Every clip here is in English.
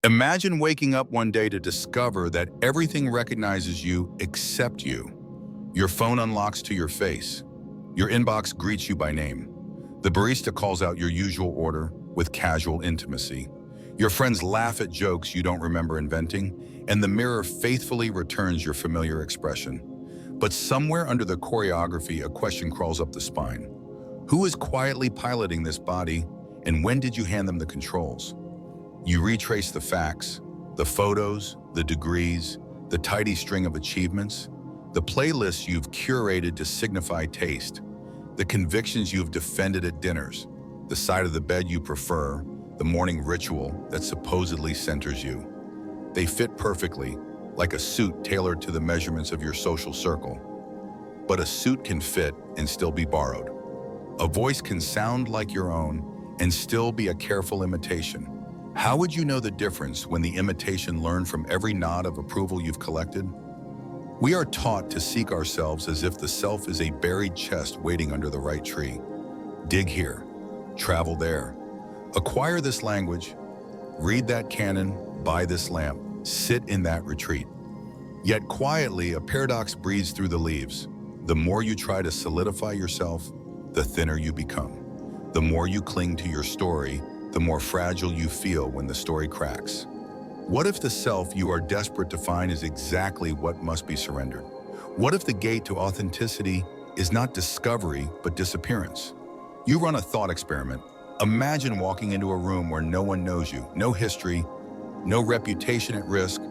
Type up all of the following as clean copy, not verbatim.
Imagine waking up one day to discover that everything recognizes you except you. Your phone unlocks to your face. Your inbox greets you by name. The barista calls out your usual order with casual intimacy. Your friends laugh at jokes you don't remember inventing, and the mirror faithfully returns your familiar expression. But somewhere under the choreography, a question crawls up the spine. Who is quietly piloting this body, and when did you hand them the controls? You retrace the facts, the photos, the degrees, the tidy string of achievements, the playlists you've curated to signify taste, the convictions you've defended at dinners, the side of the bed you prefer, the morning ritual that supposedly centers you. They fit perfectly, like a suit tailored to the measurements of your social circle. But a suit can fit and still be borrowed. A voice can sound like your own and still be a careful imitation. How would you know the difference when the imitation learned from every nod of approval you've collected? We are taught to seek ourselves as if the self is a buried chest waiting under the right tree. Dig here, travel there. Acquire this language, read that canon, buy this lamp, sit in that retreat. Yet quietly, a paradox breathes through the leaves. The more you try to solidify yourself, the thinner you become. The more you cling to your story, the more fragile you feel when the story cracks. What if the self you are desperate to find is exactly what must be surrendered? What if the gate to authenticity is not discovery, but disappearance? You run a thought experiment. Imagine walking into a room where no one knows you, no history, no reputation at risk,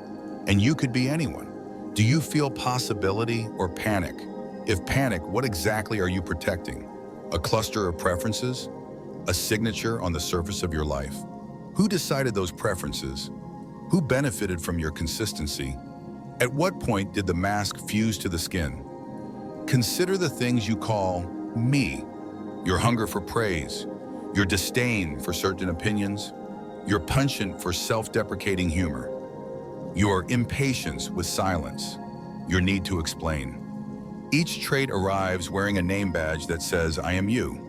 and you could be anyone. Do you feel possibility or panic? If panic, what exactly are you protecting? A cluster of preferences? A signature on the surface of your life? Who decided those preferences? Who benefited from your consistency? At what point did the mask fuse to the skin? Consider the things you call me. Your hunger for praise, your disdain for certain opinions, your penchant for self-deprecating humor, your impatience with silence, your need to explain. Each trait arrives wearing a name badge that says, I am you.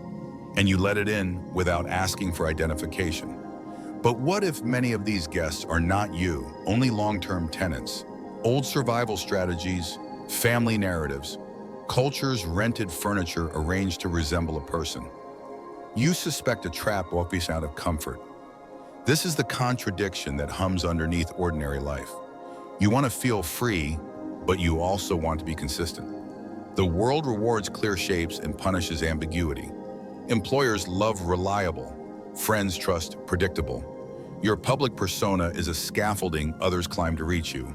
And you let it in without asking for identification. But what if many of these guests are not you, only long-term tenants, old survival strategies, family narratives, culture's rented furniture arranged to resemble a person? You suspect a trap walking out of comfort. This is the contradiction that hums underneath ordinary life. You want to feel free, but you also want to be consistent. The world rewards clear shapes and punishes ambiguity. Employers love reliable. Friends trust predictable. Your public persona is a scaffolding others climb to reach you.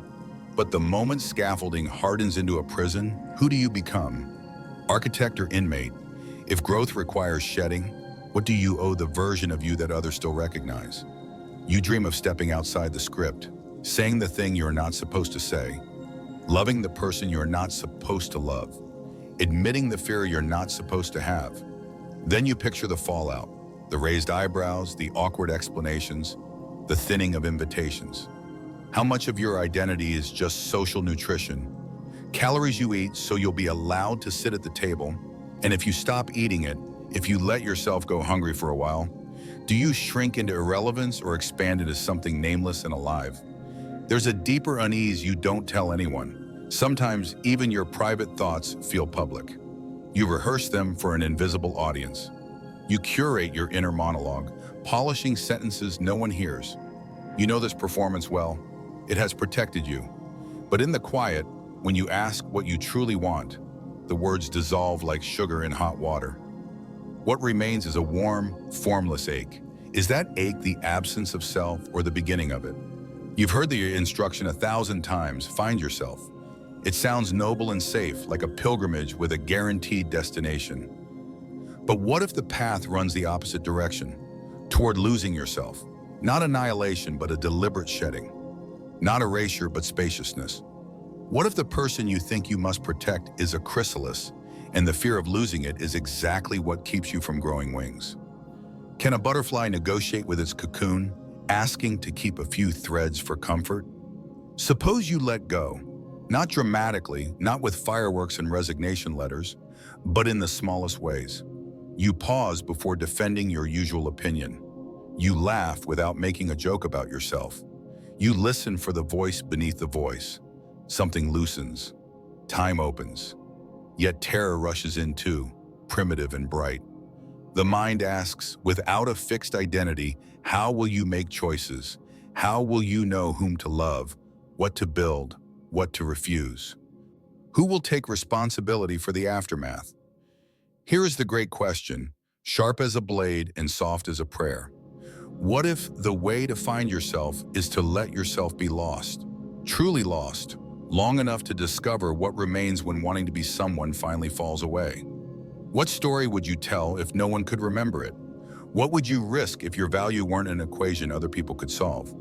But the moment scaffolding hardens into a prison, who do you become? Architect or inmate? If growth requires shedding, what do you owe the version of you that others still recognize? You dream of stepping outside the script, saying the thing you're not supposed to say, loving the person you're not supposed to love, admitting the fear you're not supposed to have. Then you picture the fallout, the raised eyebrows, the awkward explanations, the thinning of invitations. How much of your identity is just social nutrition? Calories you eat so you'll be allowed to sit at the table, and if you stop eating it, if you let yourself go hungry for a while, do you shrink into irrelevance or expand into something nameless and alive? There's a deeper unease you don't tell anyone. Sometimes even your private thoughts feel public. You rehearse them for an invisible audience. You curate your inner monologue, polishing sentences no one hears. You know this performance well. It has protected you. But in the quiet, when you ask what you truly want, the words dissolve like sugar in hot water. What remains is a warm, formless ache. Is that ache the absence of self or the beginning of it? You've heard the instruction 1,000 times, find yourself. It sounds noble and safe, like a pilgrimage with a guaranteed destination. But what if the path runs the opposite direction, toward losing yourself? Not annihilation, but a deliberate shedding. Not erasure, but spaciousness. What if the person you think you must protect is a chrysalis, and the fear of losing it is exactly what keeps you from growing wings? Can a butterfly negotiate with its cocoon, asking to keep a few threads for comfort? Suppose you let go. Not dramatically, not with fireworks and resignation letters, but in the smallest ways. You pause before defending your usual opinion. You laugh without making a joke about yourself. You listen for the voice beneath the voice. Something loosens. Time opens. Yet terror rushes in too, primitive and bright. The mind asks, without a fixed identity, how will you make choices? How will you know whom to love, what to build, what to refuse? Who will take responsibility for the aftermath? Here is the great question, sharp as a blade and soft as a prayer. What if the way to find yourself is to let yourself be lost, truly lost, long enough to discover what remains when wanting to be someone finally falls away? What story would you tell if no one could remember it? What would you risk if your value weren't an equation other people could solve?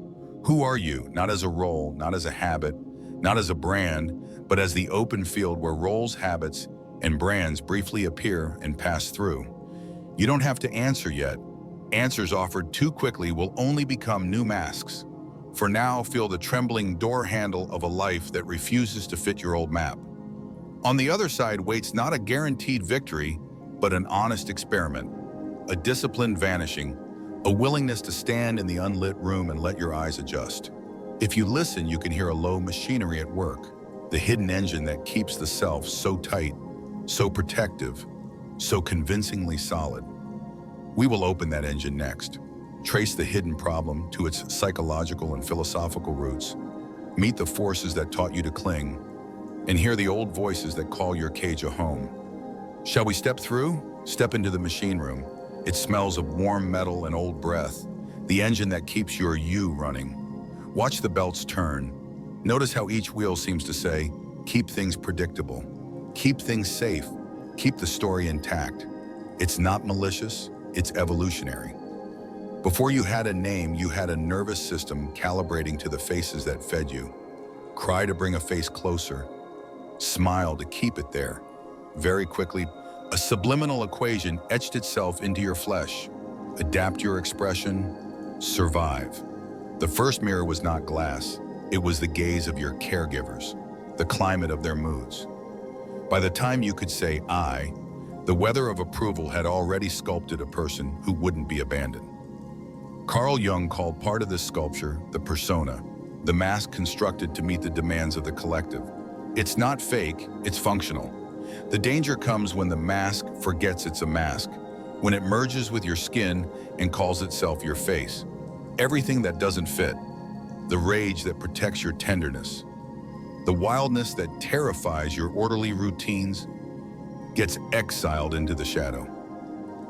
Who are you, not as a role, not as a habit, not as a brand, but as the open field where roles, habits, and brands briefly appear and pass through? You don't have to answer yet. Answers offered too quickly will only become new masks. For now, feel the trembling door handle of a life that refuses to fit your old map. On the other side waits not a guaranteed victory, but an honest experiment, a disciplined vanishing, a willingness to stand in the unlit room and let your eyes adjust. If you listen, you can hear a low machinery at work, the hidden engine that keeps the self so tight, so protective, so convincingly solid. We will open that engine next, trace the hidden problem to its psychological and philosophical roots, meet the forces that taught you to cling, and hear the old voices that call your cage a home. Shall we step through? Step into the machine room. It smells of warm metal and old breath, the engine that keeps your you running. Watch the belts turn. Notice how each wheel seems to say, keep things predictable, keep things safe, keep the story intact. It's not malicious, it's evolutionary. Before you had a name, you had a nervous system calibrating to the faces that fed you. Cry to bring a face closer. Smile to keep it there. Very quickly, a subliminal equation etched itself into your flesh. Adapt your expression, survive. The first mirror was not glass. It was the gaze of your caregivers, the climate of their moods. By the time you could say I, the weather of approval had already sculpted a person who wouldn't be abandoned. Carl Jung called part of this sculpture the persona, the mask constructed to meet the demands of the collective. It's not fake, it's functional. The danger comes when the mask forgets it's a mask, when it merges with your skin and calls itself your face. Everything that doesn't fit, the rage that protects your tenderness, the wildness that terrifies your orderly routines, gets exiled into the shadow.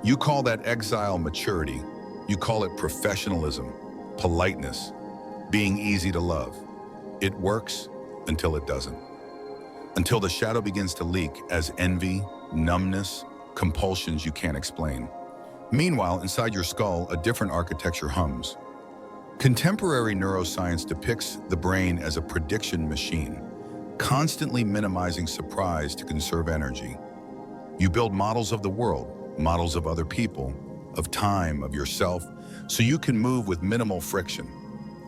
You call that exile maturity. You call it professionalism, politeness, being easy to love. It works until it doesn't. Until the shadow begins to leak as envy, numbness, compulsions you can't explain. Meanwhile, inside your skull, a different architecture hums. Contemporary neuroscience depicts the brain as a prediction machine, constantly minimizing surprise to conserve energy. You build models of the world, models of other people, of time, of yourself, so you can move with minimal friction.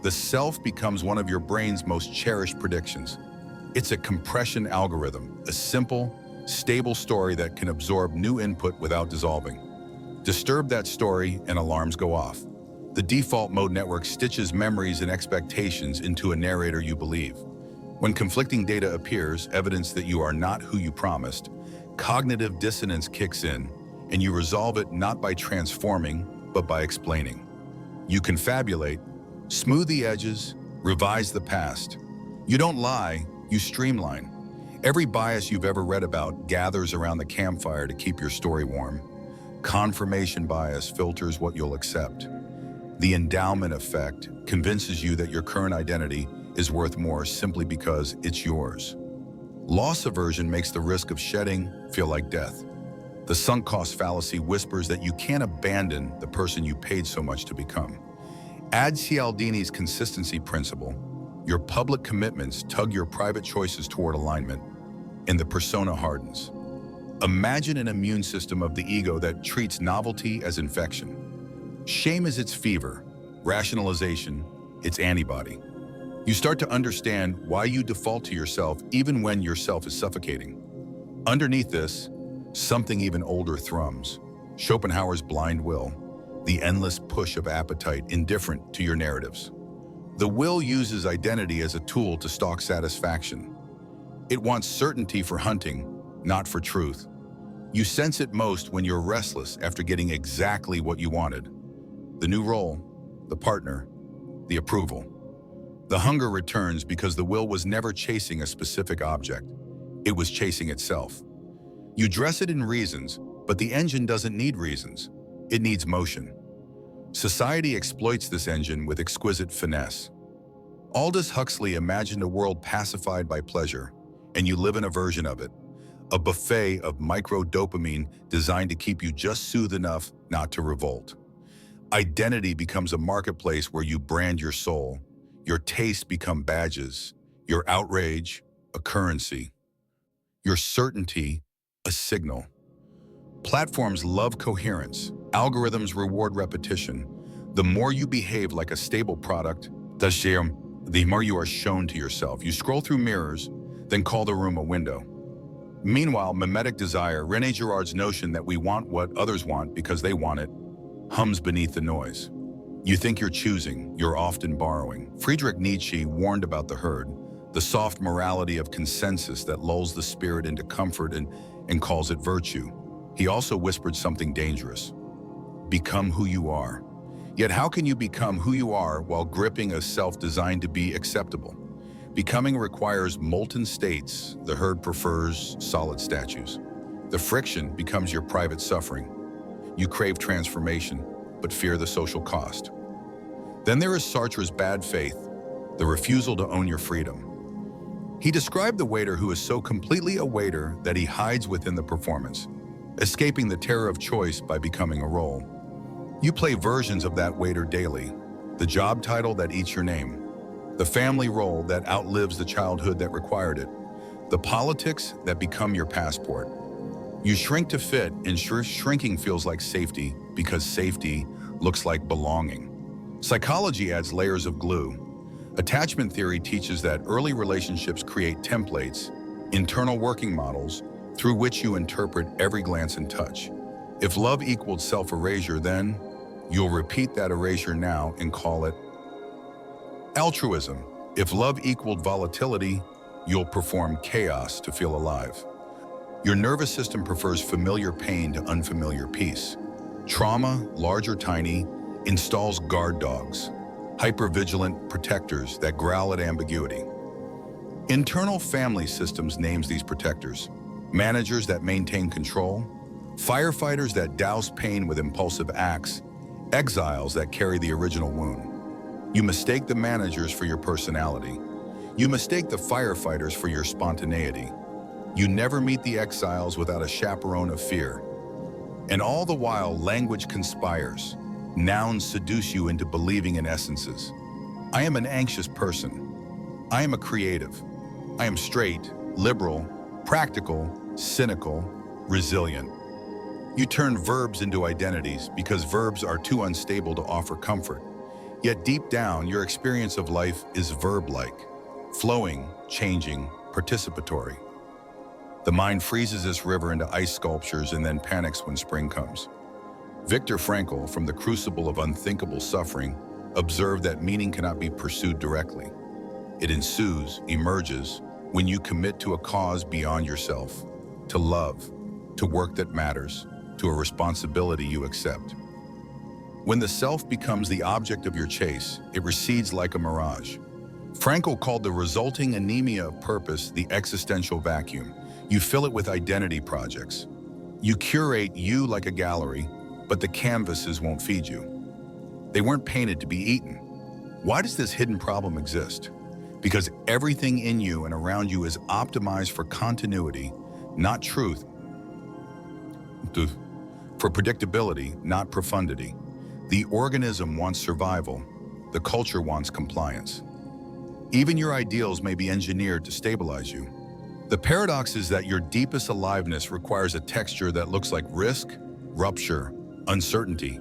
The self becomes one of your brain's most cherished predictions. It's a compression algorithm, a simple, stable story that can absorb new input without dissolving. Disturb that story and alarms go off. The default mode network stitches memories and expectations into a narrator you believe. When conflicting data appears, evidence that you are not who you promised, cognitive dissonance kicks in, and you resolve it not by transforming, but by explaining. You confabulate, smooth the edges, revise the past. You don't lie, you streamline. Every bias you've ever read about gathers around the campfire to keep your story warm. Confirmation bias filters what you'll accept. The endowment effect convinces you that your current identity is worth more simply because it's yours. Loss aversion makes the risk of shedding feel like death. The sunk cost fallacy whispers that you can't abandon the person you paid so much to become. Add Cialdini's consistency principle. Your public commitments tug your private choices toward alignment, and the persona hardens. Imagine an immune system of the ego that treats novelty as infection. Shame is its fever, rationalization, its antibody. You start to understand why you default to yourself even when yourself is suffocating. Underneath this, something even older thrums. Schopenhauer's blind will, the endless push of appetite indifferent to your narratives. The will uses identity as a tool to stalk satisfaction. It wants certainty for hunting, not for truth. You sense it most when you're restless after getting exactly what you wanted. The new role, the partner, the approval. The hunger returns because the will was never chasing a specific object. It was chasing itself. You dress it in reasons, but the engine doesn't need reasons. It needs motion. Society exploits this engine with exquisite finesse. Aldous Huxley imagined a world pacified by pleasure, and you live in a version of it. A buffet of micro-dopamine designed to keep you just soothed enough not to revolt. Identity becomes a marketplace where you brand your soul. Your tastes become badges. Your outrage, a currency. Your certainty, a signal. Platforms love coherence. Algorithms reward repetition. The more you behave like a stable product, the more you are shown to yourself. You scroll through mirrors, then call the room a window. Meanwhile, mimetic desire, René Girard's notion that we want what others want because they want it, hums beneath the noise. You think you're choosing, you're often borrowing. Friedrich Nietzsche warned about the herd, the soft morality of consensus that lulls the spirit into comfort and calls it virtue. He also whispered something dangerous. Become who you are. Yet how can you become who you are while gripping a self designed to be acceptable? Becoming requires molten states. The herd prefers solid statues. The friction becomes your private suffering. You crave transformation, but fear the social cost. Then there is Sartre's bad faith, the refusal to own your freedom. He described the waiter who is so completely a waiter that he hides within the performance, escaping the terror of choice by becoming a role. You play versions of that waiter daily, the job title that eats your name, the family role that outlives the childhood that required it, the politics that become your passport. You shrink to fit, and shrinking feels like safety because safety looks like belonging. Psychology adds layers of glue. Attachment theory teaches that early relationships create templates, internal working models, through which you interpret every glance and touch. If love equaled self-erasure, then you'll repeat that erasure now and call it altruism. If love equaled volatility, you'll perform chaos to feel alive. Your nervous system prefers familiar pain to unfamiliar peace. Trauma, large or tiny, installs guard dogs, hypervigilant protectors that growl at ambiguity. Internal family systems names these protectors. Managers that maintain control, firefighters that douse pain with impulsive acts, exiles that carry the original wound. You mistake the managers for your personality. You mistake the firefighters for your spontaneity. You never meet the exiles without a chaperone of fear. And all the while, language conspires. Nouns seduce you into believing in essences. I am an anxious person. I am a creative. I am straight, liberal, practical, cynical, resilient. You turn verbs into identities because verbs are too unstable to offer comfort. Yet deep down, your experience of life is verb-like, flowing, changing, participatory. The mind freezes this river into ice sculptures and then panics when spring comes. Viktor Frankl, from the crucible of unthinkable suffering, observed that meaning cannot be pursued directly. It ensues, emerges, when you commit to a cause beyond yourself, to love, to work that matters, to a responsibility you accept. When the self becomes the object of your chase, it recedes like a mirage. Frankl called the resulting anemia of purpose the existential vacuum. You fill it with identity projects. You curate you like a gallery, but the canvases won't feed you. They weren't painted to be eaten. Why does this hidden problem exist? Because everything in you and around you is optimized for continuity, not truth. For predictability, not profundity. The organism wants survival. The culture wants compliance. Even your ideals may be engineered to stabilize you. The paradox is that your deepest aliveness requires a texture that looks like risk, rupture, uncertainty.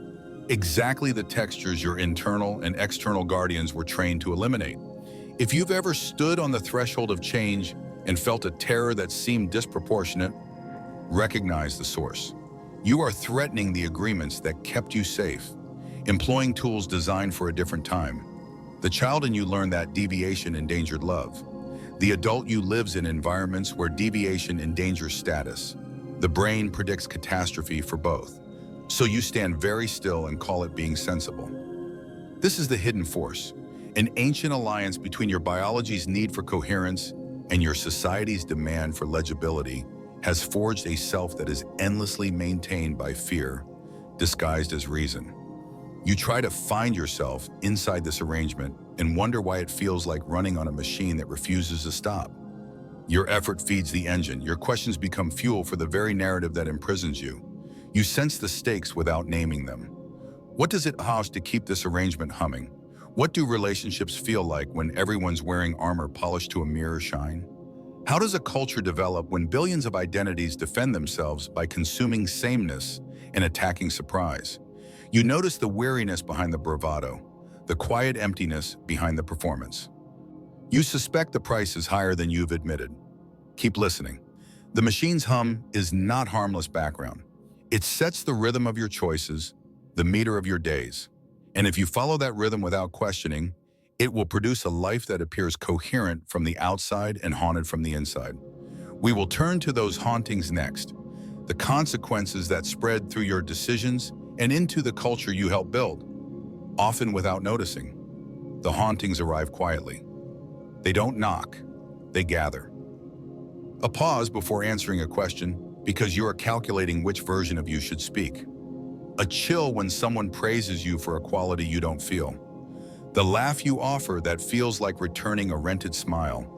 Exactly the textures your internal and external guardians were trained to eliminate. If you've ever stood on the threshold of change and felt a terror that seemed disproportionate, recognize the source. You are threatening the agreements that kept you safe, employing tools designed for a different time. The child in you learned that deviation endangered love. The adult you lives in environments where deviation endangers status. The brain predicts catastrophe for both. So you stand very still and call it being sensible. This is the hidden force, an ancient alliance between your biology's need for coherence and your society's demand for legibility has forged a self that is endlessly maintained by fear, disguised as reason. You try to find yourself inside this arrangement and wonder why it feels like running on a machine that refuses to stop. Your effort feeds the engine. Your questions become fuel for the very narrative that imprisons you. You sense the stakes without naming them. What does it cost to keep this arrangement humming? What do relationships feel like when everyone's wearing armor polished to a mirror shine? How does a culture develop when billions of identities defend themselves by consuming sameness and attacking surprise? You notice the weariness behind the bravado, the quiet emptiness behind the performance. You suspect the price is higher than you've admitted. Keep listening. The machine's hum is not harmless background. It sets the rhythm of your choices, the meter of your days. And if you follow that rhythm without questioning, it will produce a life that appears coherent from the outside and haunted from the inside. We will turn to those hauntings next, the consequences that spread through your decisions and into the culture you help build, often without noticing. The hauntings arrive quietly. They don't knock, they gather. A pause before answering a question because you are calculating which version of you should speak. A chill when someone praises you for a quality you don't feel. The laugh you offer that feels like returning a rented smile.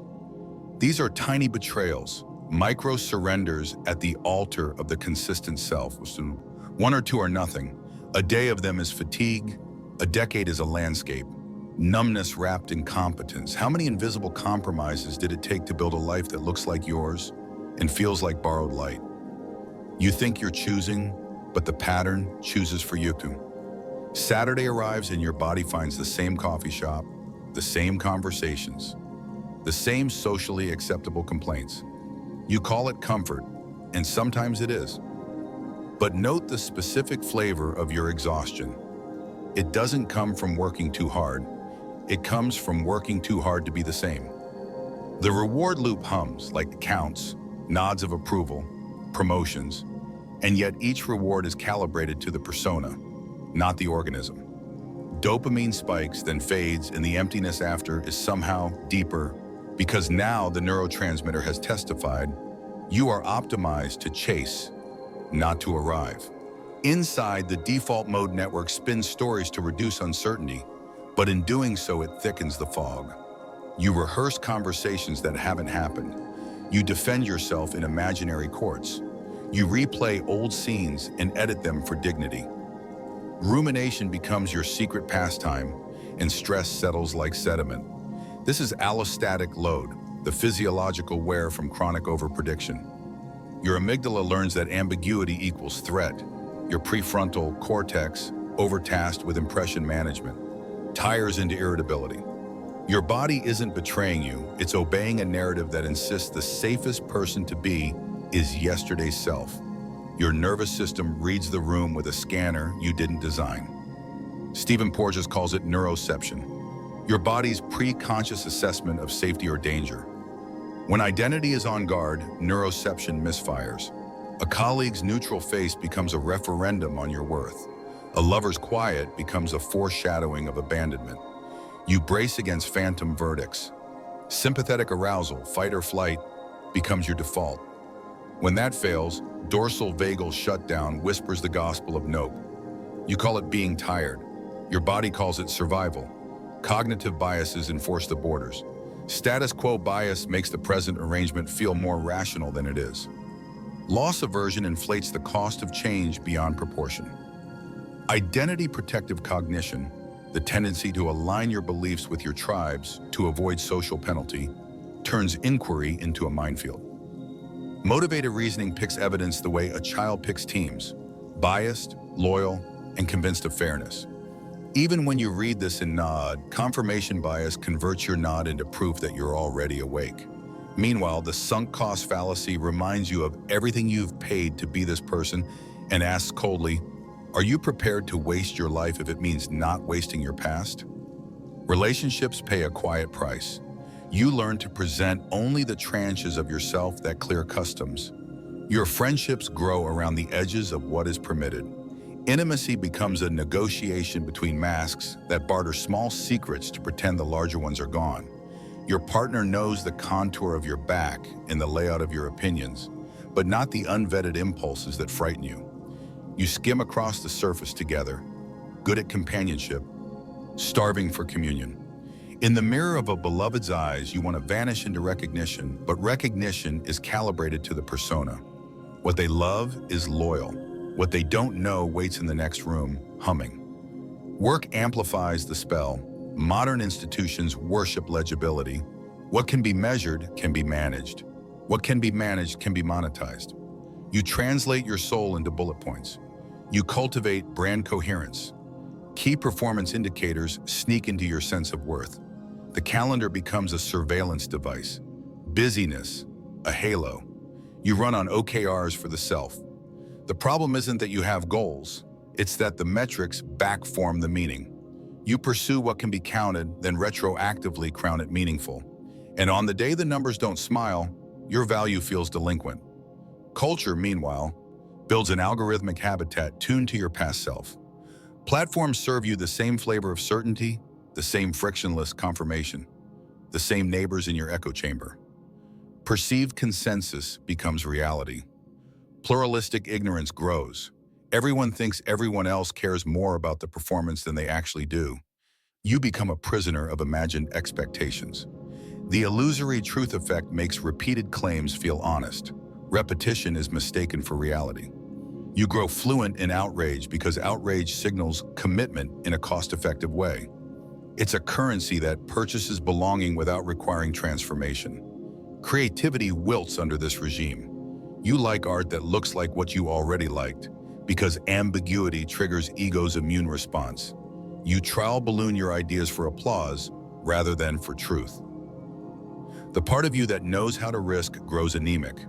These are tiny betrayals, micro surrenders at the altar of the consistent self. One or two are nothing. A day of them is fatigue. A decade is a landscape. Numbness wrapped in competence. How many invisible compromises did it take to build a life that looks like yours and feels like borrowed light? You think you're choosing, but the pattern chooses for you too. Saturday arrives and your body finds the same coffee shop, the same conversations, the same socially acceptable complaints. You call it comfort, and sometimes it is. But note the specific flavor of your exhaustion. It doesn't come from working too hard. It comes from working too hard to be the same. The reward loop hums like counts, nods of approval, promotions, and yet each reward is calibrated to the persona, not the organism. Dopamine spikes, then fades, and the emptiness after is somehow deeper because now the neurotransmitter has testified you are optimized to chase, not to arrive. Inside, the default mode network spins stories to reduce uncertainty, but in doing so, it thickens the fog. You rehearse conversations that haven't happened. You defend yourself in imaginary courts. You replay old scenes and edit them for dignity. Rumination becomes your secret pastime, and stress settles like sediment. This is allostatic load, the physiological wear from chronic overprediction. Your amygdala learns that ambiguity equals threat. Your prefrontal cortex, overtasked with impression management, tires into irritability. Your body isn't betraying you, it's obeying a narrative that insists the safest person to be is yesterday's self. Your nervous system reads the room with a scanner you didn't design. Stephen Porges calls it neuroception, your body's pre-conscious assessment of safety or danger. When identity is on guard, neuroception misfires. A colleague's neutral face becomes a referendum on your worth. A lover's quiet becomes a foreshadowing of abandonment. You brace against phantom verdicts. Sympathetic arousal, fight or flight, becomes your default. When that fails, dorsal vagal shutdown whispers the gospel of nope. You call it being tired. Your body calls it survival. Cognitive biases enforce the borders. Status quo bias makes the present arrangement feel more rational than it is. Loss aversion inflates the cost of change beyond proportion. Identity protective cognition, the tendency to align your beliefs with your tribe's to avoid social penalty, turns inquiry into a minefield. Motivated reasoning picks evidence the way a child picks teams, biased, loyal, and convinced of fairness. Even when you read this and nod, confirmation bias converts your nod into proof that you're already awake. Meanwhile, the sunk cost fallacy reminds you of everything you've paid to be this person and asks coldly, are you prepared to waste your life if it means not wasting your past? Relationships pay a quiet price. You learn to present only the tranches of yourself that clear customs. Your friendships grow around the edges of what is permitted. Intimacy becomes a negotiation between masks that barter small secrets to pretend the larger ones are gone. Your partner knows the contour of your back and the layout of your opinions, but not the unvetted impulses that frighten you. You skim across the surface together, good at companionship, starving for communion. In the mirror of a beloved's eyes, you want to vanish into recognition, but recognition is calibrated to the persona. What they love is loyal. What they don't know waits in the next room, humming. Work amplifies the spell. Modern institutions worship legibility. What can be measured can be managed. What can be managed can be monetized. You translate your soul into bullet points. You cultivate brand coherence. Key performance indicators sneak into your sense of worth. The calendar becomes a surveillance device. Busyness, a halo. You run on OKRs for the self. The problem isn't that you have goals. It's that the metrics backform the meaning. You pursue what can be counted, then retroactively crown it meaningful. And on the day the numbers don't smile, your value feels delinquent. Culture, meanwhile, builds an algorithmic habitat tuned to your past self. Platforms serve you the same flavor of certainty, the same frictionless confirmation, the same neighbors in your echo chamber. Perceived consensus becomes reality. Pluralistic ignorance grows. Everyone thinks everyone else cares more about the performance than they actually do. You become a prisoner of imagined expectations. The illusory truth effect makes repeated claims feel honest. Repetition is mistaken for reality. You grow fluent in outrage because outrage signals commitment in a cost-effective way. It's a currency that purchases belonging without requiring transformation. Creativity wilts under this regime. You like art that looks like what you already liked because ambiguity triggers ego's immune response. You trial balloon your ideas for applause rather than for truth. The part of you that knows how to risk grows anemic.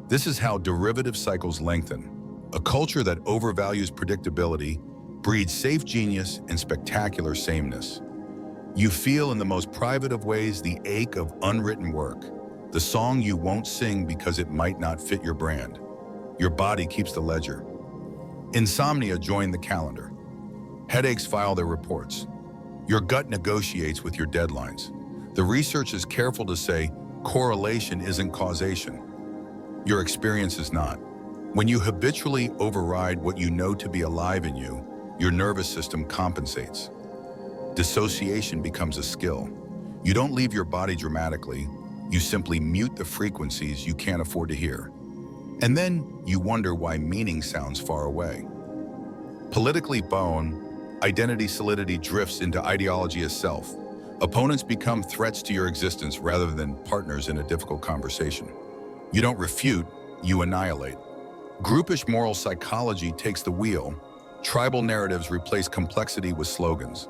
This is how derivative cycles lengthen. A culture that overvalues predictability breeds safe genius and spectacular sameness. You feel in the most private of ways the ache of unwritten work, the song you won't sing because it might not fit your brand. Your body keeps the ledger. Insomnia joins the calendar. Headaches file their reports. Your gut negotiates with your deadlines. The research is careful to say correlation isn't causation. Your experience is not. When you habitually override what you know to be alive in you, your nervous system compensates. Dissociation becomes a skill. You don't leave your body dramatically, you simply mute the frequencies you can't afford to hear. And then you wonder why meaning sounds far away. Politically bone, identity solidity drifts into ideology as self. Opponents become threats to your existence rather than partners in a difficult conversation. You don't refute, you annihilate. Groupish moral psychology takes the wheel. Tribal narratives replace complexity with slogans.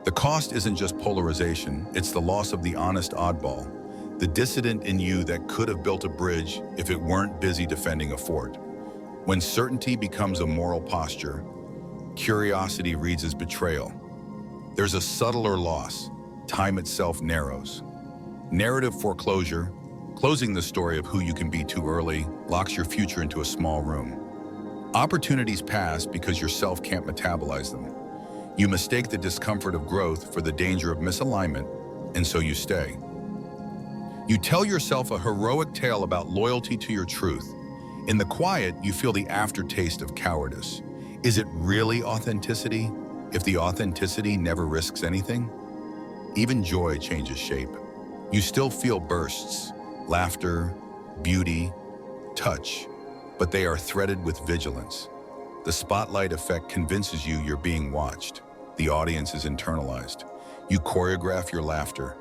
The cost isn't just polarization, it's the loss of the honest oddball, the dissident in you that could have built a bridge if it weren't busy defending a fort. When certainty becomes a moral posture, curiosity reads as betrayal. There's a subtler loss. Time itself narrows. Narrative foreclosure, closing the story of who you can be too early, locks your future into a small room. Opportunities pass because your self can't metabolize them. You mistake the discomfort of growth for the danger of misalignment, and so you stay. You tell yourself a heroic tale about loyalty to your truth. In the quiet, you feel the aftertaste of cowardice. Is it really authenticity if the authenticity never risks anything? Even joy changes shape. You still feel bursts, laughter, beauty, touch, but they are threaded with vigilance. The spotlight effect convinces you you're being watched. The audience is internalized. You choreograph your laughter.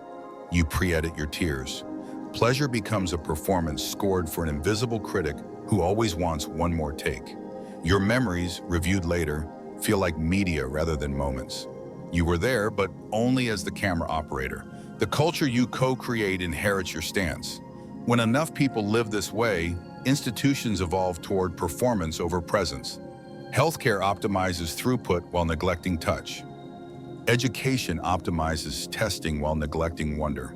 You pre-edit your tears. Pleasure becomes a performance scored for an invisible critic who always wants one more take. Your memories, reviewed later, feel like media rather than moments. You were there, but only as the camera operator. The culture you co-create inherits your stance. When enough people live this way, institutions evolve toward performance over presence. Healthcare optimizes throughput while neglecting touch. Education optimizes testing while neglecting wonder.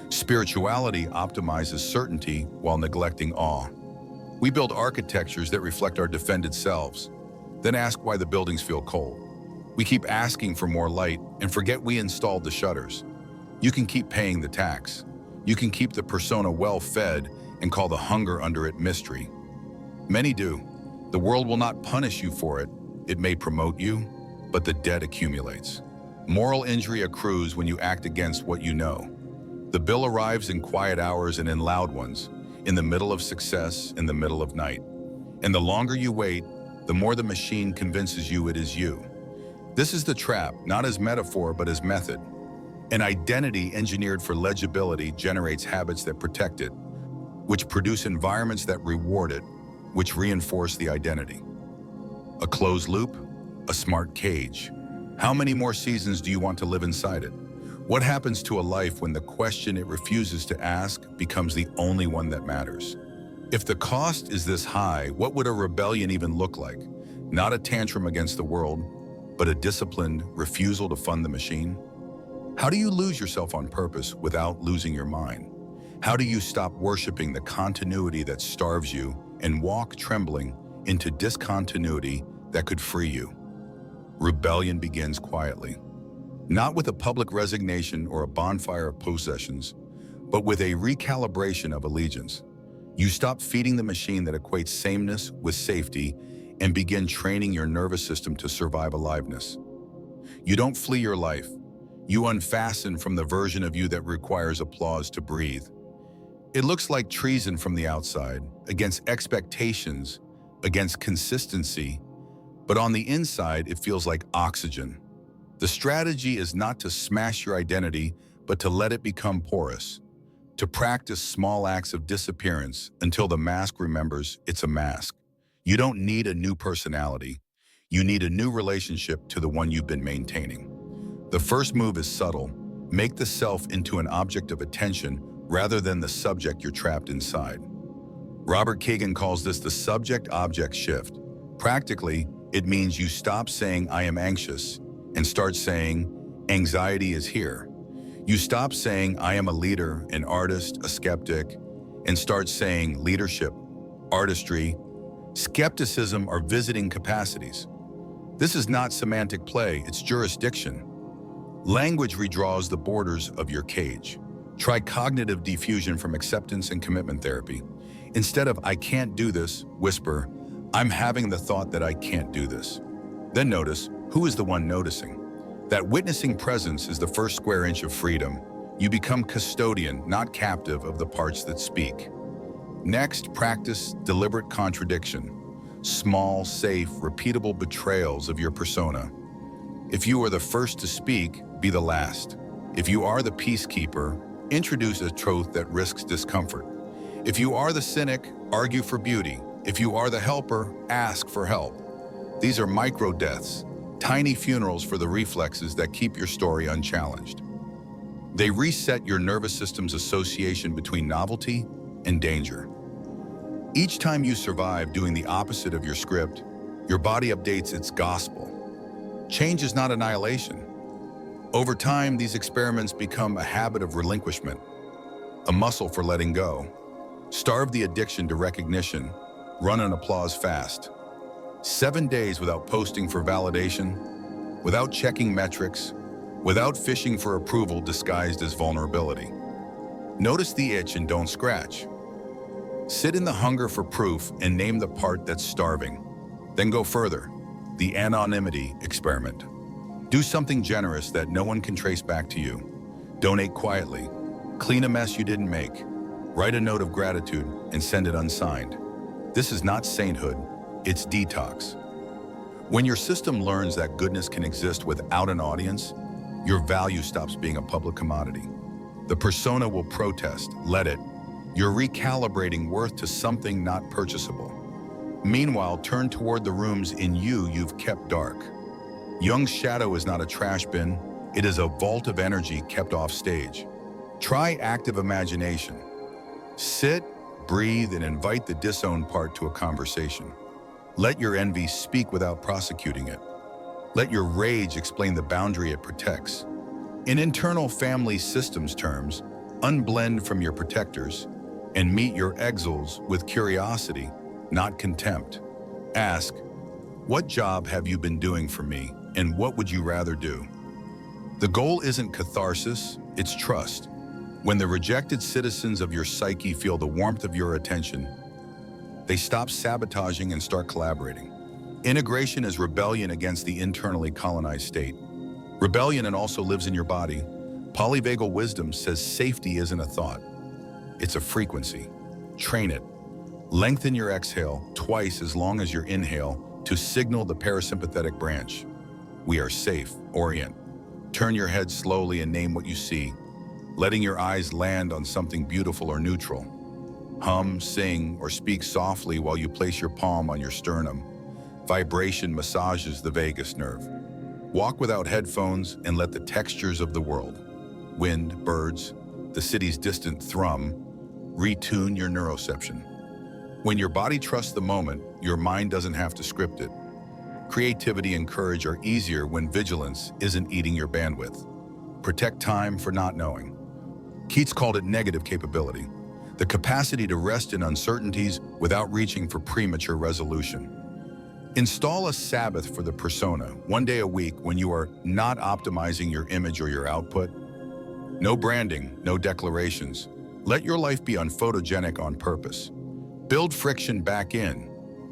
Spirituality optimizes certainty while neglecting awe. We build architectures that reflect our defended selves, then ask why the buildings feel cold. We keep asking for more light and forget we installed the shutters. You can keep paying the tax. You can keep the persona well-fed and call the hunger under it mystery. Many do. The world will not punish you for it. It may promote you, but the debt accumulates. Moral injury accrues when you act against what you know. The bill arrives in quiet hours and in loud ones, in the middle of success, in the middle of night. And the longer you wait, the more the machine convinces you it is you. This is the trap, not as metaphor, but as method. An identity engineered for legibility generates habits that protect it, which produce environments that reward it, which reinforce the identity. A closed loop, a smart cage. How many more seasons do you want to live inside it? What happens to a life when the question it refuses to ask becomes the only one that matters? If the cost is this high, what would a rebellion even look like? Not a tantrum against the world, but a disciplined refusal to fund the machine? How do you lose yourself on purpose without losing your mind? How do you stop worshiping the continuity that starves you and walk trembling into discontinuity that could free you? Rebellion begins quietly, not with a public resignation or a bonfire of possessions, but with a recalibration of allegiance. You stop feeding the machine that equates sameness with safety and begin training your nervous system to survive aliveness. You don't flee your life. You unfasten from the version of you that requires applause to breathe. It looks like treason from the outside, against expectations, against consistency, but on the inside, it feels like oxygen. The strategy is not to smash your identity, but to let it become porous, to practice small acts of disappearance until the mask remembers it's a mask. You don't need a new personality. You need a new relationship to the one you've been maintaining. The first move is subtle. Make the self into an object of attention rather than the subject you're trapped inside. Robert Kagan calls this the subject-object shift. Practically, it means you stop saying, "I am anxious," and start saying, "Anxiety is here." You stop saying, "I am a leader, an artist, a skeptic," and start saying, "Leadership, artistry, skepticism are visiting capacities." This is not semantic play, it's jurisdiction. Language redraws the borders of your cage. Try cognitive diffusion from acceptance and commitment therapy. Instead of "I can't do this," whisper, "I'm having the thought that I can't do this." Then notice, who is the one noticing? That witnessing presence is the first square inch of freedom. You become custodian, not captive of the parts that speak. Next, practice deliberate contradiction. Small, safe, repeatable betrayals of your persona. If you are the first to speak, be the last. If you are the peacekeeper, introduce a truth that risks discomfort. If you are the cynic, argue for beauty. If you are the helper, ask for help. These are micro-deaths, tiny funerals for the reflexes that keep your story unchallenged. They reset your nervous system's association between novelty and danger. Each time you survive doing the opposite of your script, your body updates its gospel. Change is not annihilation. Over time, these experiments become a habit of relinquishment, a muscle for letting go. Starve the addiction to recognition, run an applause fast. 7 days without posting for validation, without checking metrics, without fishing for approval disguised as vulnerability. Notice the itch and don't scratch. Sit in the hunger for proof and name the part that's starving. Then go further, the anonymity experiment. Do something generous that no one can trace back to you. Donate quietly. Clean a mess you didn't make. Write a note of gratitude and send it unsigned. This is not sainthood, it's detox. When your system learns that goodness can exist without an audience, your value stops being a public commodity. The persona will protest, let it. You're recalibrating worth to something not purchasable. Meanwhile, turn toward the rooms in you you've kept dark. Jung's shadow is not a trash bin, it is a vault of energy kept off stage. Try active imagination. Sit, breathe, and invite the disowned part to a conversation. Let your envy speak without prosecuting it. Let your rage explain the boundary it protects. In internal family systems terms, unblend from your protectors and meet your exiles with curiosity, not contempt. Ask, what job have you been doing for me, and what would you rather do? The goal isn't catharsis, it's trust. When the rejected citizens of your psyche feel the warmth of your attention, they stop sabotaging and start collaborating. Integration is rebellion against the internally colonized state. Rebellion and also lives in your body. Polyvagal wisdom says safety isn't a thought. It's a frequency. Train it. Lengthen your exhale twice as long as your inhale to signal the parasympathetic branch. We are safe. Orient. Turn your head slowly and name what you see, letting your eyes land on something beautiful or neutral. Hum, sing, or speak softly while you place your palm on your sternum. Vibration massages the vagus nerve. Walk without headphones and let the textures of the world, wind, birds, the city's distant thrum, retune your neuroception. When your body trusts the moment, your mind doesn't have to script it. Creativity and courage are easier when vigilance isn't eating your bandwidth. Protect time for not knowing. Keats called it negative capability, the capacity to rest in uncertainties without reaching for premature resolution. Install a Sabbath for the persona, one day a week when you are not optimizing your image or your output. No branding, no declarations. Let your life be unphotogenic on purpose. Build friction back in.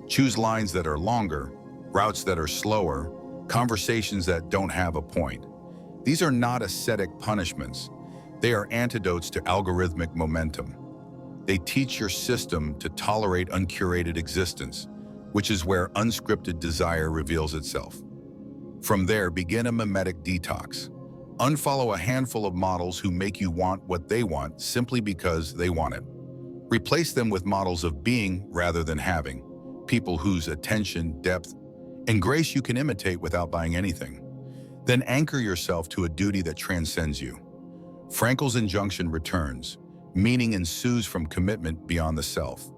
Choose lines that are longer, routes that are slower, conversations that don't have a point. These are not ascetic punishments. They are antidotes to algorithmic momentum. They teach your system to tolerate uncurated existence, which is where unscripted desire reveals itself. From there, begin a mimetic detox. Unfollow a handful of models who make you want what they want simply because they want it. Replace them with models of being rather than having, people whose attention, depth, and grace you can imitate without buying anything. Then anchor yourself to a duty that transcends you. Frankl's injunction returns. Meaning ensues from commitment beyond the self.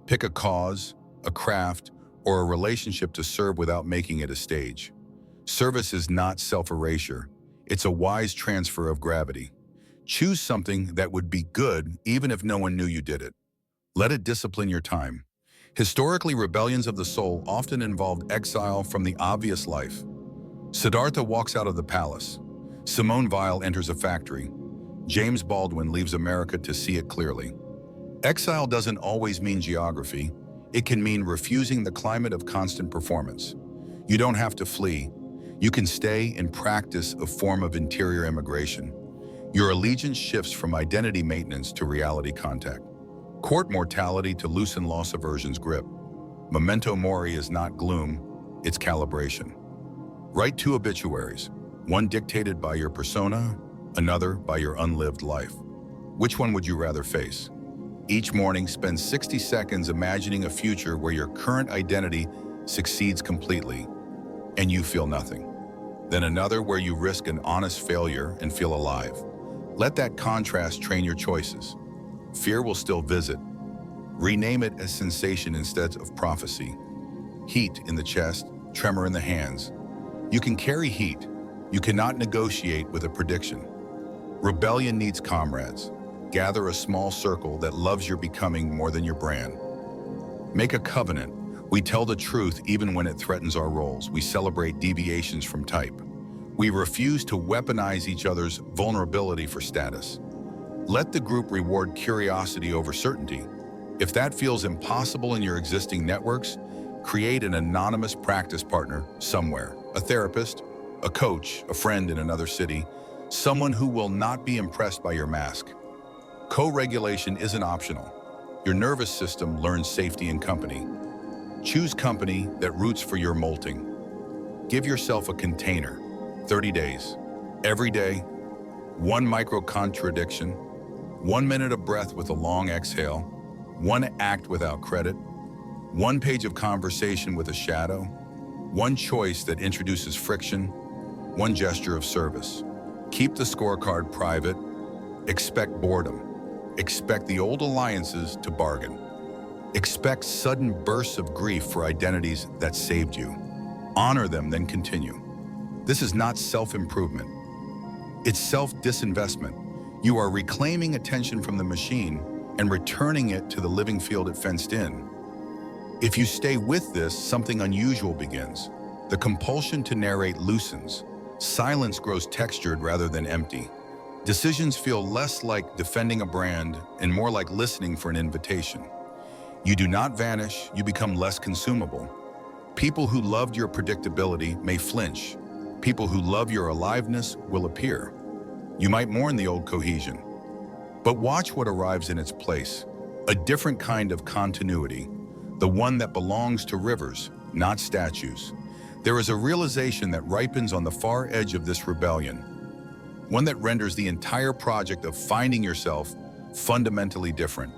Pick a cause, a craft, or a relationship to serve without making it a stage. Service is not self-erasure. It's a wise transfer of gravity. Choose something that would be good even if no one knew you did it. Let it discipline your time. Historically, rebellions of the soul often involved exile from the obvious life. Siddhartha walks out of the palace. Simone Weil enters a factory. James Baldwin leaves America to see it clearly. Exile doesn't always mean geography. It can mean refusing the climate of constant performance. You don't have to flee. You can stay and practice a form of interior immigration. Your allegiance shifts from identity maintenance to reality contact. Court mortality to loosen loss aversion's grip. Memento mori is not gloom, it's calibration. Write 2 obituaries, one dictated by your persona, another by your unlived life. Which one would you rather face? Each morning, spend 60 seconds imagining a future where your current identity succeeds completely and you feel nothing. Then another where you risk an honest failure and feel alive. Let that contrast train your choices. Fear will still visit. Rename it as sensation instead of prophecy. Heat in the chest, tremor in the hands. You can carry heat. You cannot negotiate with a prediction. Rebellion needs comrades. Gather a small circle that loves your becoming more than your brand. Make a covenant. We tell the truth even when it threatens our roles. We celebrate deviations from type. We refuse to weaponize each other's vulnerability for status. Let the group reward curiosity over certainty. If that feels impossible in your existing networks, create an anonymous practice partner somewhere. A therapist, a coach, a friend in another city, someone who will not be impressed by your mask. Co-regulation isn't optional. Your nervous system learns safety in company. Choose company that roots for your molting. Give yourself a container, 30 days. Every day, 1 micro-contradiction, 1 minute of breath with a long exhale, 1 act without credit, 1 page of conversation with a shadow, 1 choice that introduces friction, 1 gesture of service. Keep the scorecard private. Expect boredom. Expect the old alliances to bargain. Expect sudden bursts of grief for identities that saved you. Honor them, then continue. This is not self-improvement. It's self-disinvestment. You are reclaiming attention from the machine and returning it to the living field it fenced in. If you stay with this, something unusual begins. The compulsion to narrate loosens. Silence grows textured rather than empty. Decisions feel less like defending a brand and more like listening for an invitation. You do not vanish, you become less consumable. People who loved your predictability may flinch. People who love your aliveness will appear. You might mourn the old cohesion, but watch what arrives in its place. A different kind of continuity, the one that belongs to rivers, not statues. There is a realization that ripens on the far edge of this rebellion, one that renders the entire project of finding yourself fundamentally different.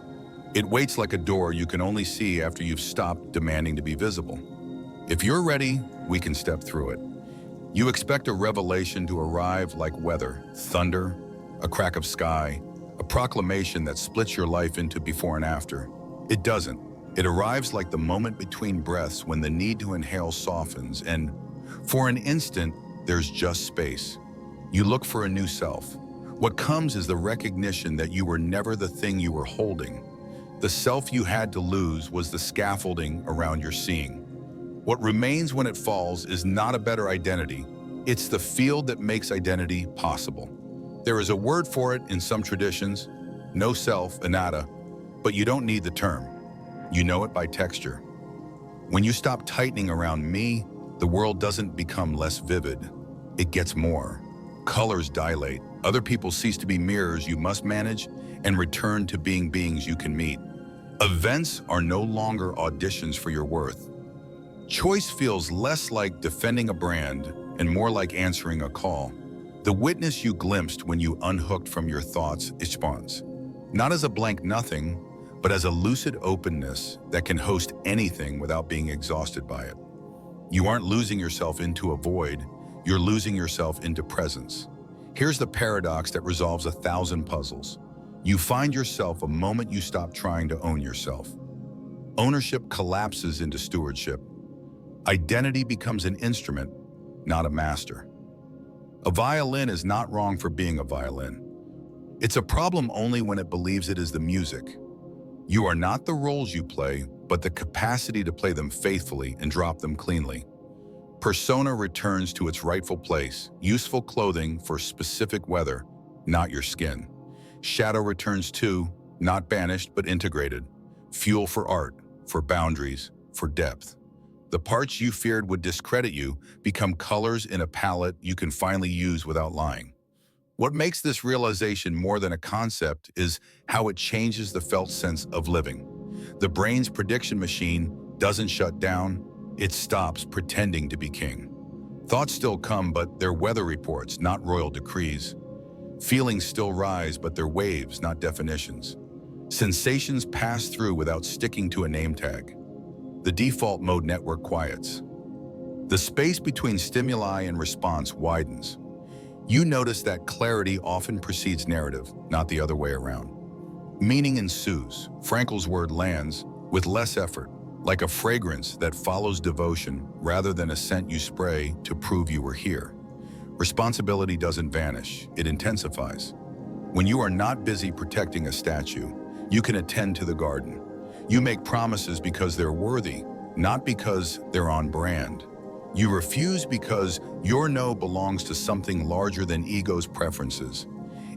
It waits like a door you can only see after you've stopped demanding to be visible. If you're ready, we can step through it. You expect a revelation to arrive like weather, thunder, a crack of sky, a proclamation that splits your life into before and after. It doesn't. It arrives like the moment between breaths when the need to inhale softens and, for an instant, there's just space. You look for a new self. What comes is the recognition that you were never the thing you were holding. The self you had to lose was the scaffolding around your seeing. What remains when it falls is not a better identity. It's the field that makes identity possible. There is a word for it in some traditions, no self, anatta, but you don't need the term. You know it by texture. When you stop tightening around me, the world doesn't become less vivid. It gets more. Colors dilate. Other people cease to be mirrors you must manage and return to being beings you can meet. Events are no longer auditions for your worth. Choice feels less like defending a brand and more like answering a call. The witness you glimpsed when you unhooked from your thoughts expands, not as a blank nothing, but as a lucid openness that can host anything without being exhausted by it. You aren't losing yourself into a void, you're losing yourself into presence. Here's the paradox that resolves 1,000 puzzles. You find yourself a moment you stop trying to own yourself. Ownership collapses into stewardship. Identity becomes an instrument, not a master. A violin is not wrong for being a violin. It's a problem only when it believes it is the music. You are not the roles you play, but the capacity to play them faithfully and drop them cleanly. Persona returns to its rightful place, useful clothing for specific weather, not your skin. Shadow returns too, not banished but integrated. Fuel for art, for boundaries, for depth. The parts you feared would discredit you become colors in a palette you can finally use without lying. What makes this realization more than a concept is how it changes the felt sense of living. The brain's prediction machine doesn't shut down, it stops pretending to be king. Thoughts still come, but they're weather reports, not royal decrees. Feelings still rise, but they're waves, not definitions. Sensations pass through without sticking to a name tag. The default mode network quiets. The space between stimuli and response widens. You notice that clarity often precedes narrative, not the other way around. Meaning ensues. Frankl's word lands with less effort, like a fragrance that follows devotion rather than a scent you spray to prove you were here. Responsibility doesn't vanish, it intensifies. When you are not busy protecting a statue, you can attend to the garden. You make promises because they're worthy, not because they're on brand. You refuse because your no belongs to something larger than ego's preferences.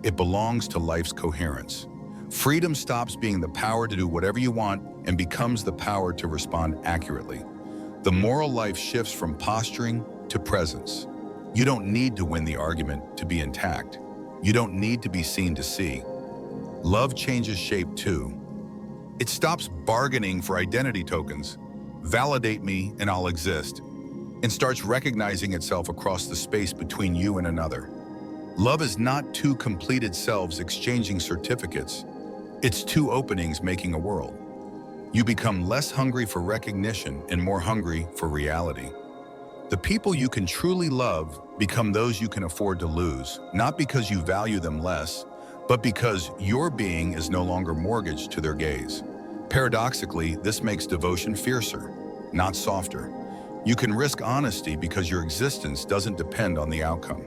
It belongs to life's coherence. Freedom stops being the power to do whatever you want and becomes the power to respond accurately. The moral life shifts from posturing to presence. You don't need to win the argument to be intact. You don't need to be seen to see. Love changes shape too. It stops bargaining for identity tokens, validate me and I'll exist, and starts recognizing itself across the space between you and another. Love is not two completed selves exchanging certificates. It's two openings making a world. You become less hungry for recognition and more hungry for reality. The people you can truly love become those you can afford to lose, not because you value them less, but because your being is no longer mortgaged to their gaze. Paradoxically, this makes devotion fiercer, not softer. You can risk honesty because your existence doesn't depend on the outcome.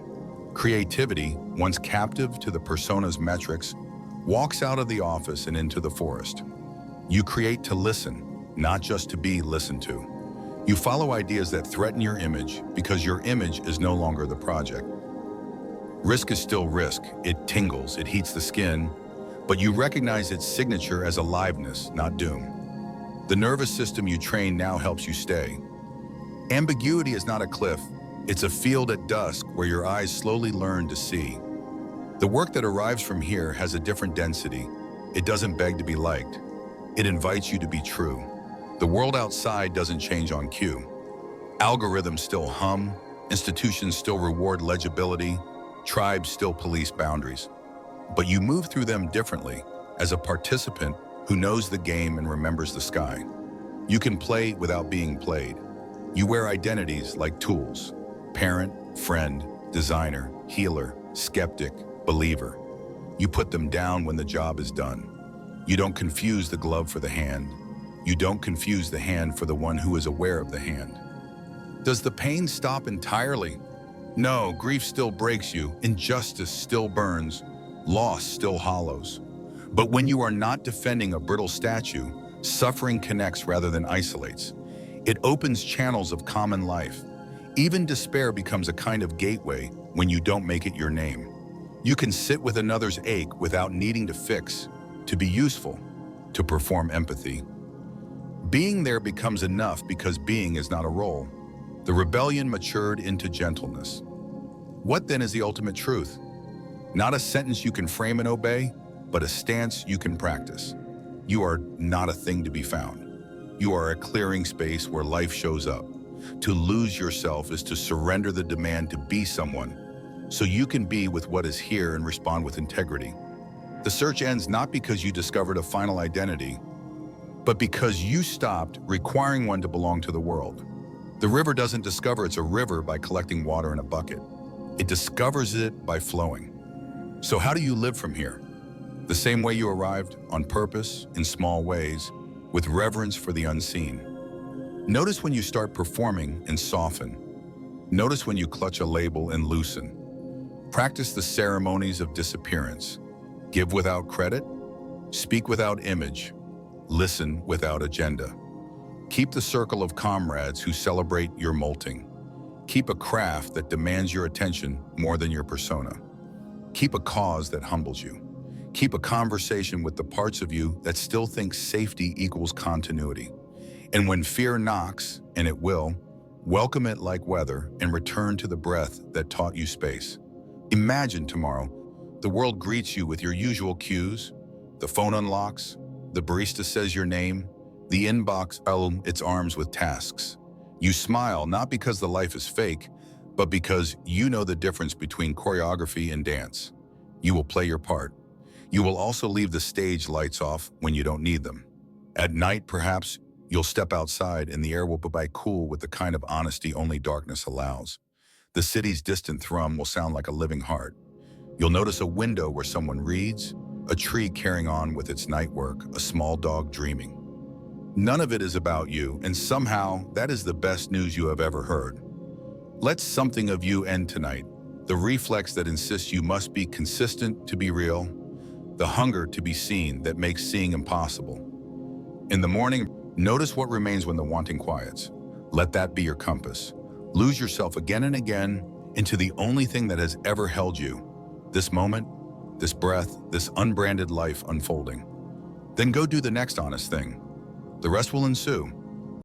Creativity, once captive to the persona's metrics, walks out of the office and into the forest. You create to listen, not just to be listened to. You follow ideas that threaten your image because your image is no longer the project. Risk is still risk. It tingles, it heats the skin, but you recognize its signature as aliveness, not doom. The nervous system you train now helps you stay. Ambiguity is not a cliff. It's a field at dusk where your eyes slowly learn to see. The work that arrives from here has a different density. It doesn't beg to be liked. It invites you to be true. The world outside doesn't change on cue. Algorithms still hum, institutions still reward legibility, tribes still police boundaries. But you move through them differently, as a participant who knows the game and remembers the sky. You can play without being played. You wear identities like tools: parent, friend, designer, healer, skeptic, believer. You put them down when the job is done. You don't confuse the glove for the hand. You don't confuse the hand for the one who is aware of the hand. Does the pain stop entirely? No, grief still breaks you, injustice still burns, loss still hollows. But when you are not defending a brittle statue, suffering connects rather than isolates. It opens channels of common life. Even despair becomes a kind of gateway when you don't make it your name. You can sit with another's ache without needing to fix, to be useful, to perform empathy. Being there becomes enough because being is not a role. The rebellion matured into gentleness. What then is the ultimate truth? Not a sentence you can frame and obey, but a stance you can practice. You are not a thing to be found. You are a clearing space where life shows up. To lose yourself is to surrender the demand to be someone, so you can be with what is here and respond with integrity. The search ends not because you discovered a final identity, but because you stopped requiring one to belong to the world. The river doesn't discover it's a river by collecting water in a bucket. It discovers it by flowing. So how do you live from here? The same way you arrived, on purpose, in small ways, with reverence for the unseen. Notice when you start performing and soften. Notice when you clutch a label and loosen. Practice the ceremonies of disappearance. Give without credit, speak without image, listen without agenda. Keep the circle of comrades who celebrate your molting. Keep a craft that demands your attention more than your persona. Keep a cause that humbles you. Keep a conversation with the parts of you that still think safety equals continuity. And when fear knocks, and it will, welcome it like weather and return to the breath that taught you space. Imagine tomorrow, the world greets you with your usual cues. The phone unlocks, the barista says your name, the inbox its arms with tasks. You smile not because the life is fake, but because you know the difference between choreography and dance. You will play your part. You will also leave the stage lights off when you don't need them. At night, perhaps, you'll step outside and the air will be cool with the kind of honesty only darkness allows. The city's distant thrum will sound like a living heart. You'll notice a window where someone reads, a tree carrying on with its night work, a small dog dreaming. None of it is about you, and somehow that is the best news you have ever heard. Let something of you end tonight, the reflex that insists you must be consistent to be real, the hunger to be seen that makes seeing impossible. In the morning, notice what remains when the wanting quiets. Let that be your compass. Lose yourself again and again into the only thing that has ever held you. This moment, this breath, this unbranded life unfolding. Then go do the next honest thing. The rest will ensue.